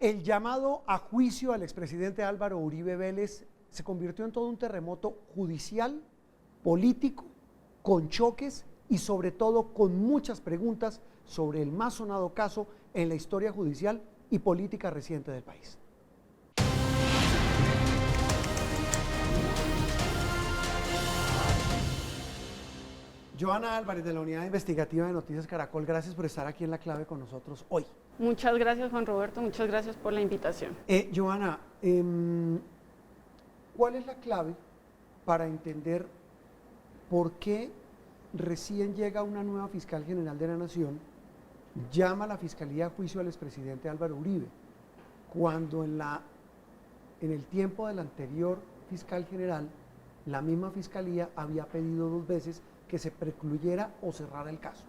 El llamado a juicio al expresidente Álvaro Uribe Vélez se convirtió en todo un terremoto judicial, político, con choques y sobre todo con muchas preguntas sobre el más sonado caso en la historia judicial y política reciente del país. Joana Álvarez, de la Unidad Investigativa de Noticias Caracol, gracias por estar aquí en La Clave con nosotros hoy. Muchas gracias, Juan Roberto, muchas gracias por la invitación. Joana, ¿cuál es la clave para entender por qué recién llega una nueva fiscal general de la Nación, llama a la Fiscalía a juicio al expresidente Álvaro Uribe, cuando en el tiempo del anterior fiscal general, la misma Fiscalía había pedido 2 veces que se precluyera o cerrara el caso?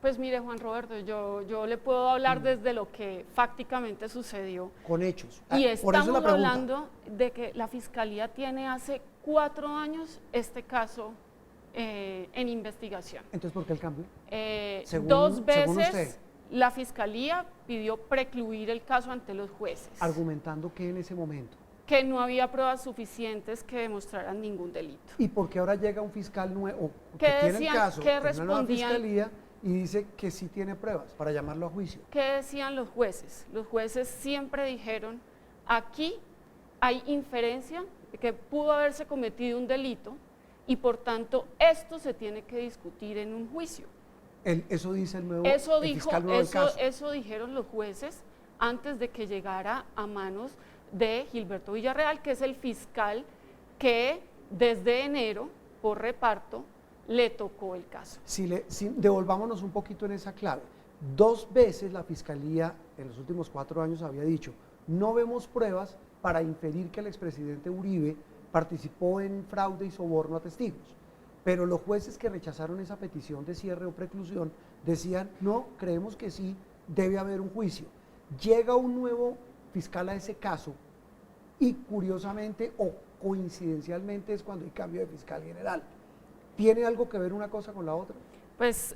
Pues mire, Juan Roberto, yo le puedo hablar desde lo que fácticamente sucedió. Con hechos. Y Por eso estamos la pregunta. hablando de que la Fiscalía tiene hace 4 años este caso en investigación. Entonces, ¿por qué el cambio? 2 según veces usted, la Fiscalía pidió precluir el caso ante los jueces. argumentando que en ese momento. Que no había pruebas suficientes que demostraran ningún delito. ¿Y por qué ahora llega un fiscal nuevo que ¿Qué tiene el decían? caso ¿Qué en una nueva respondían? fiscalía y dice que sí tiene pruebas para llamarlo a juicio? ¿Qué decían los jueces? Los jueces siempre dijeron, aquí hay inferencia de que pudo haberse cometido un delito y por tanto esto se tiene que discutir en un juicio. Eso dice el nuevo Fiscal nuevo del caso. Eso dijeron los jueces antes de que llegara a manos de Gilberto Villarreal, que es el fiscal que desde enero, por reparto, le tocó el caso. Devolvámonos un poquito en esa clave. 2 veces la Fiscalía en los últimos 4 años había dicho, no vemos pruebas para inferir que el expresidente Uribe participó en fraude y soborno a testigos. Pero los jueces que rechazaron esa petición de cierre o preclusión decían, no, creemos que sí, debe haber un juicio. Llega un nuevo fiscal a ese caso y curiosamente o coincidencialmente es cuando hay cambio de fiscal general. ¿Tiene algo que ver una cosa con la otra? Pues,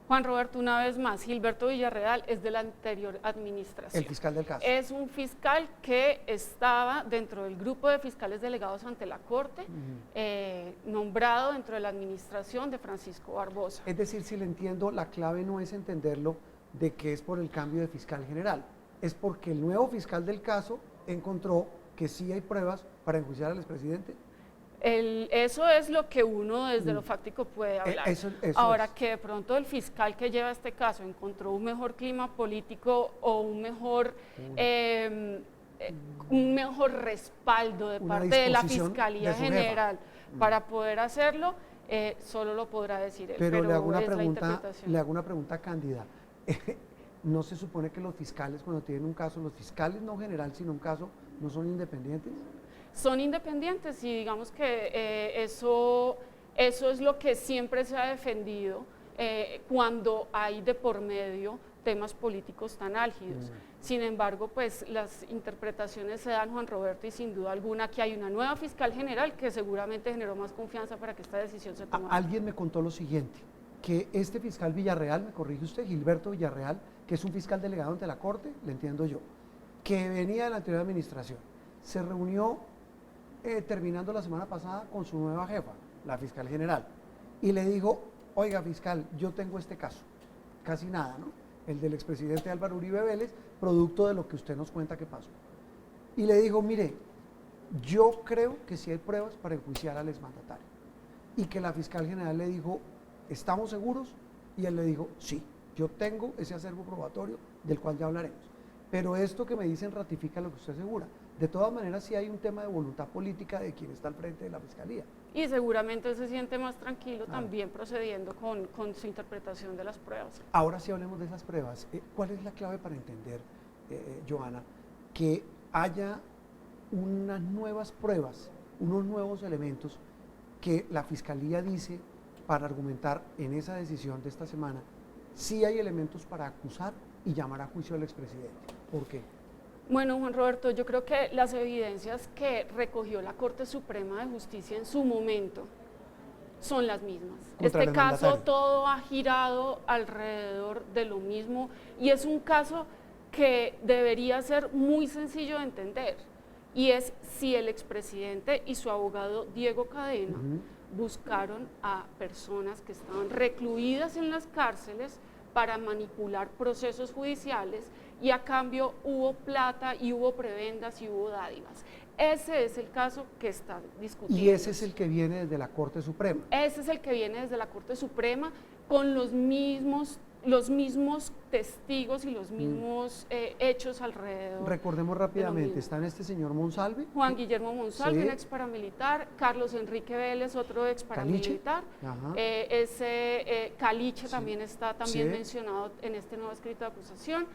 Juan Roberto, una vez más, Gilberto Villarreal es de la anterior administración. El fiscal del caso. Es un fiscal que estaba dentro del grupo de fiscales delegados ante la Corte, nombrado dentro de la administración de Francisco Barbosa. Es decir, si le entiendo, la clave no es entenderlo de que es por el cambio de fiscal general, es porque el nuevo fiscal del caso encontró que sí hay pruebas para enjuiciar al expresidente. Eso es lo que uno desde lo fáctico puede hablar. Ahora, que de pronto el fiscal que lleva este caso encontró un mejor clima político o un mejor respaldo de parte de la Fiscalía General para poder hacerlo, solo lo podrá decir él. Pero le hago una es la pregunta, interpretación. le hago una pregunta cándida. ¿No se supone que los fiscales, cuando tienen un caso, los fiscales no general, sino un caso, no son independientes? Son independientes y digamos que eso es lo que siempre se ha defendido cuando hay de por medio temas políticos tan álgidos. Sin embargo, pues las interpretaciones se dan, Juan Roberto, y sin duda alguna que hay una nueva fiscal general que seguramente generó más confianza para que esta decisión se tomara. Alguien me contó lo siguiente, que este fiscal Villarreal, me corrige usted, Gilberto Villarreal, que es un fiscal delegado ante la Corte, le entiendo yo, que venía de la anterior administración, se reunió terminando la semana pasada con su nueva jefa, la fiscal general, y le dijo, oiga fiscal, yo tengo este caso, casi nada, ¿no? El del expresidente Álvaro Uribe Vélez, producto de lo que usted nos cuenta que pasó. Y le dijo, mire, yo creo que sí hay pruebas para enjuiciar al exmandatario. Y que la fiscal general le dijo, ¿estamos seguros? Y él le dijo, sí, yo tengo ese acervo probatorio del cual ya hablaremos. Pero esto que me dicen ratifica lo que usted asegura. De todas maneras, sí hay un tema de voluntad política de quien está al frente de la Fiscalía. Y seguramente él se siente más tranquilo también procediendo con su interpretación de las pruebas. Ahora sí hablemos de esas pruebas. ¿Cuál es la clave para entender, Joana, que haya unas nuevas pruebas, unos nuevos elementos que la Fiscalía dice para argumentar en esa decisión de esta semana, sí hay elementos para acusar y llamar a juicio al expresidente? ¿Por qué? Bueno, Juan Roberto, yo creo que las evidencias que recogió la Corte Suprema de Justicia en su momento son las mismas. Este caso todo ha girado alrededor de lo mismo y es un caso que debería ser muy sencillo de entender, y es si el expresidente y su abogado Diego Cadena buscaron a personas que estaban recluidas en las cárceles para manipular procesos judiciales y a cambio hubo plata y hubo prebendas y hubo dádivas. Ese es el caso que está discutiendo. Y ese es el que viene desde la Corte Suprema. Ese es el que viene desde la Corte Suprema con los mismos testigos y los mismos hechos alrededor. Recordemos rápidamente, está este señor Monsalve. Juan Guillermo Monsalve, sí. un ex paramilitar, Carlos Enrique Vélez, otro ex paramilitar, Caliche también está mencionado en este nuevo escrito de acusación,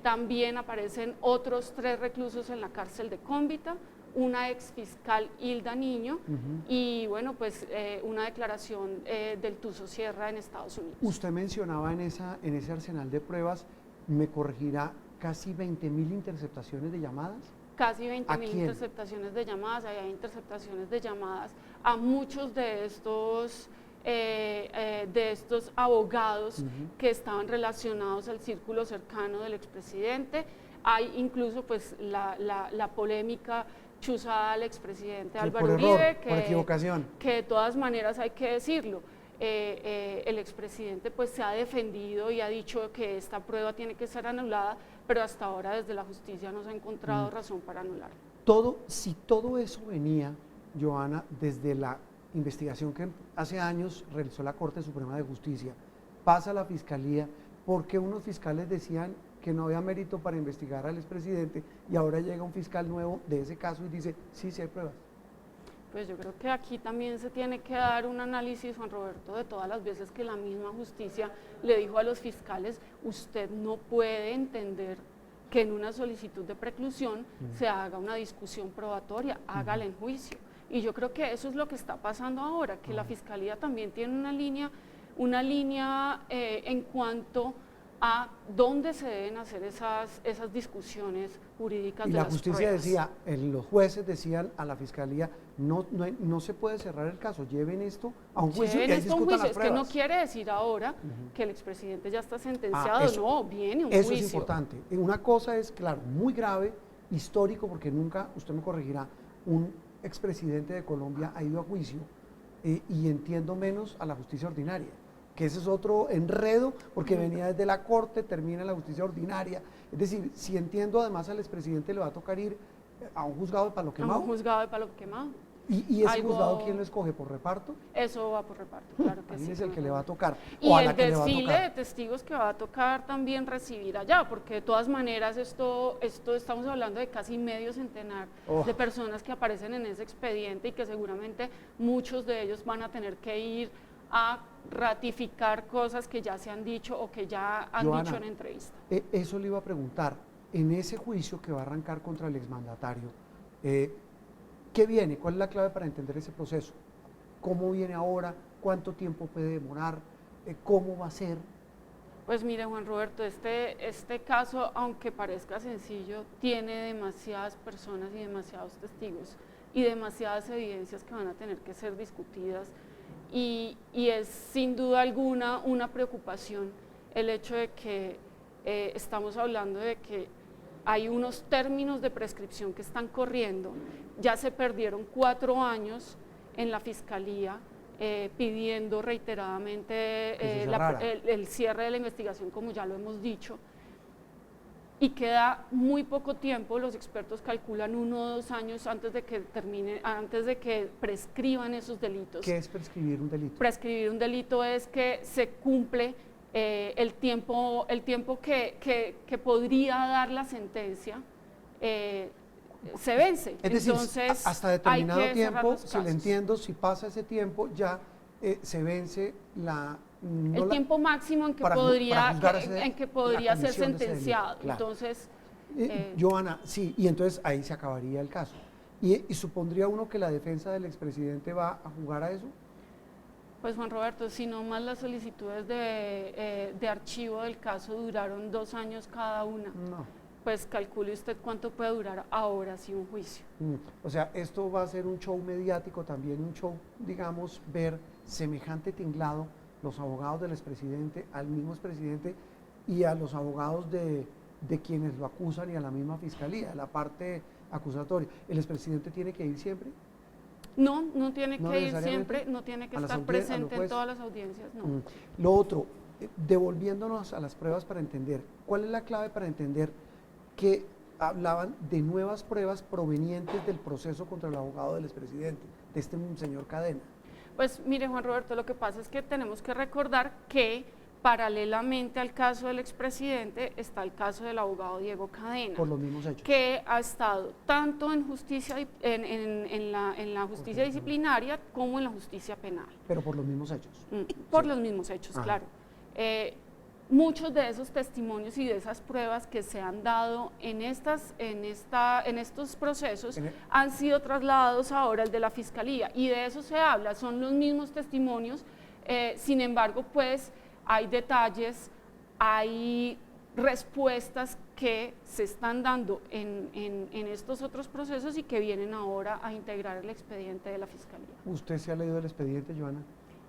también aparecen otros 3 reclusos en la cárcel de Cómbita, una ex fiscal Hilda Niño y bueno, pues una declaración del Tuzo Sierra en Estados Unidos. Usted mencionaba en ese arsenal de pruebas, me corregirá, casi 20.000 interceptaciones de llamadas. Casi 20.000 interceptaciones de llamadas, hay interceptaciones de llamadas a muchos de estos abogados que estaban relacionados al círculo cercano del expresidente. Hay incluso pues la polémica chuzada al expresidente Álvaro Uribe, por equivocación. Que de todas maneras hay que decirlo, el expresidente pues se ha defendido y ha dicho que esta prueba tiene que ser anulada, pero hasta ahora desde la justicia no se ha encontrado razón para anularla. Si todo eso venía, Johanna, desde la investigación que hace años realizó la Corte Suprema de Justicia, pasa a la Fiscalía, porque unos fiscales decían que no había mérito para investigar al expresidente y ahora llega un fiscal nuevo de ese caso y dice, sí, sí hay pruebas? Pues yo creo que aquí también se tiene que dar un análisis, Juan Roberto, de todas las veces que la misma justicia le dijo a los fiscales, usted no puede entender que en una solicitud de preclusión se haga una discusión probatoria, hágala en juicio. Y yo creo que eso es lo que está pasando ahora, que la Fiscalía también tiene una línea en cuanto a dónde se deben hacer esas discusiones jurídicas de las pruebas. Y la justicia decía, los jueces decían a la Fiscalía, no se puede cerrar el caso, lleven esto a un juicio y ahí discutan las pruebas. Es que no quiere decir ahora que el expresidente ya está sentenciado, no, viene un juicio. Eso es importante. Una cosa es, claro, muy grave, histórico, porque nunca, usted me corregirá, un expresidente de Colombia ha ido a juicio y entiendo menos a la justicia ordinaria, que ese es otro enredo, porque venía desde la Corte, termina en la justicia ordinaria. Es decir, si entiendo además al expresidente le va a tocar ir a un juzgado de palo quemado. A un juzgado de palo quemado. ¿Y ese juzgado quién lo escoge? ¿Por reparto? Eso va por reparto, claro que sí. Es el que le va a tocar. Y el desfile de testigos que va a tocar también recibir allá, porque de todas maneras esto estamos hablando de casi medio centenar de personas que aparecen en ese expediente y que seguramente muchos de ellos van a tener que ir a ratificar cosas que ya se han dicho o que ya han dicho en entrevista. Eso le iba a preguntar, en ese juicio que va a arrancar contra el exmandatario, ¿qué viene? ¿Cuál es la clave para entender ese proceso? ¿Cómo viene ahora? ¿Cuánto tiempo puede demorar? ¿Cómo va a ser? Pues mire, Juan Roberto, este caso, aunque parezca sencillo, tiene demasiadas personas y demasiados testigos y demasiadas evidencias que van a tener que ser discutidas. Y es sin duda alguna una preocupación el hecho de que estamos hablando de que hay unos términos de prescripción que están corriendo, ya se perdieron 4 años en la Fiscalía pidiendo reiteradamente el cierre de la investigación, como ya lo hemos dicho, y queda muy poco tiempo, los expertos calculan 1 o 2 años antes de que prescriban esos delitos. ¿Qué es prescribir un delito? Prescribir un delito es que se cumple el tiempo que podría dar la sentencia, se vence. Es decir, entonces, hasta determinado tiempo, si le entiendo, si pasa ese tiempo, ya se vence el tiempo máximo en que podría ser sentenciado. Claro. Entonces, Johanna, sí, y entonces ahí se acabaría el caso. ¿Y supondría uno que la defensa del expresidente va a jugar a eso? Pues Juan Roberto, si no más las solicitudes de archivo del caso duraron 2 años cada una, pues calcule usted cuánto puede durar ahora sí un juicio. O sea, esto va a ser un show mediático, también un show, digamos, ver semejante tinglado los abogados del expresidente, al mismo expresidente y a los abogados de de quienes lo acusan y a la misma fiscalía, a la parte acusatoria. ¿El expresidente tiene que ir siempre? No, no tiene No que ir necesariamente. siempre, no tiene que A las estar a los presente en jueces. todas las audiencias, no. Lo otro, devolviéndonos a las pruebas para entender, ¿cuál es la clave para entender que hablaban de nuevas pruebas provenientes del proceso contra el abogado del expresidente, de este señor Cadena? Pues mire, Juan Roberto, lo que pasa es que tenemos que recordar que paralelamente al caso del expresidente está el caso del abogado Diego Cadena, Por los mismos hechos. que ha estado tanto en justicia, en la justicia disciplinaria como en la justicia penal. Pero por los mismos hechos. Por Sí. los mismos hechos, Ajá. claro. Muchos de esos testimonios y de esas pruebas que se han dado en estos procesos han sido trasladados ahora al de la Fiscalía, y de eso se habla, son los mismos testimonios. Sin embargo, pues hay detalles, hay respuestas que se están dando en estos otros procesos y que vienen ahora a integrar el expediente de la Fiscalía. ¿Usted se ha leído el expediente, Joana?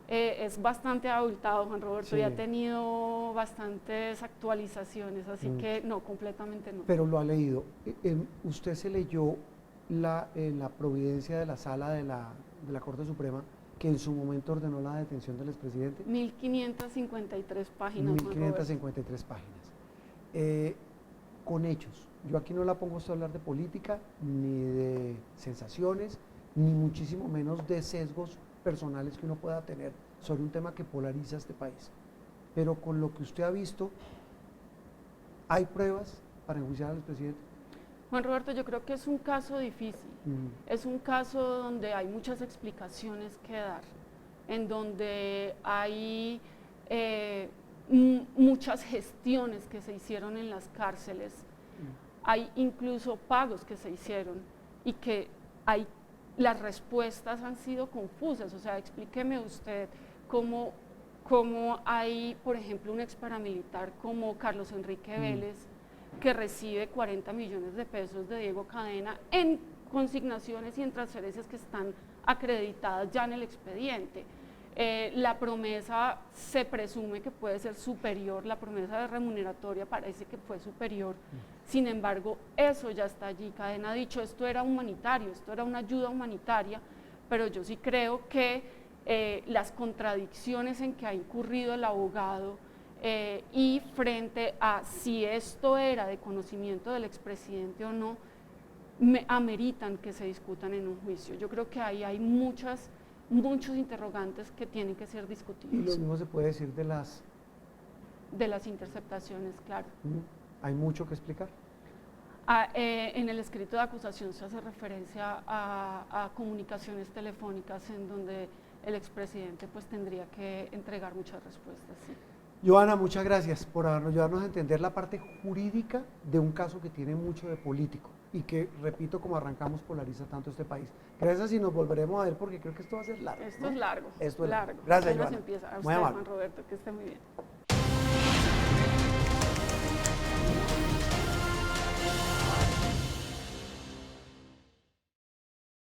Es bastante abultado, Juan Roberto, Sí. y ha tenido bastantes actualizaciones, así que no, completamente no. Pero lo ha leído. ¿Usted se leyó en la providencia de la sala de la Corte Suprema que en su momento ordenó la detención del expresidente? 1553 páginas, Juan Roberto. 1553 páginas. Con hechos. Yo aquí no la pongo a usted a hablar de política, ni de sensaciones, ni muchísimo menos de sesgos personales que uno pueda tener sobre un tema que polariza este país. Pero con lo que usted ha visto, ¿hay pruebas para enjuiciar al expresidente? Juan Roberto, yo creo que es un caso difícil, es un caso donde hay muchas explicaciones que dar, en donde hay muchas gestiones que se hicieron en las cárceles, hay incluso pagos que se hicieron y que las respuestas han sido confusas. O sea, explíqueme usted cómo hay, por ejemplo, un ex paramilitar como Carlos Enrique Vélez, que recibe 40 millones de pesos de Diego Cadena en consignaciones y en transferencias que están acreditadas ya en el expediente. La promesa se presume que puede ser superior, la promesa de remuneratoria parece que fue superior, sin embargo, eso ya está allí. Cadena ha dicho, esto era humanitario, esto era una ayuda humanitaria, pero yo sí creo que las contradicciones en que ha incurrido el abogado y frente a si esto era de conocimiento del expresidente o no, ameritan que se discutan en un juicio. Yo creo que ahí hay muchos interrogantes que tienen que ser discutidos. Y lo mismo se puede decir de las interceptaciones, claro. ¿Hay mucho que explicar? En el escrito de acusación se hace referencia a comunicaciones telefónicas en donde el expresidente pues tendría que entregar muchas respuestas. Sí. Joana, muchas gracias por ayudarnos a entender la parte jurídica de un caso que tiene mucho de político y que, repito, como arrancamos, polariza tanto este país. Gracias y nos volveremos a ver porque creo que esto va a ser largo. Esto es largo. Esto es largo. Gracias, Apenas Joana. empieza. A Muy usted, amable. Juan Roberto, que esté muy bien.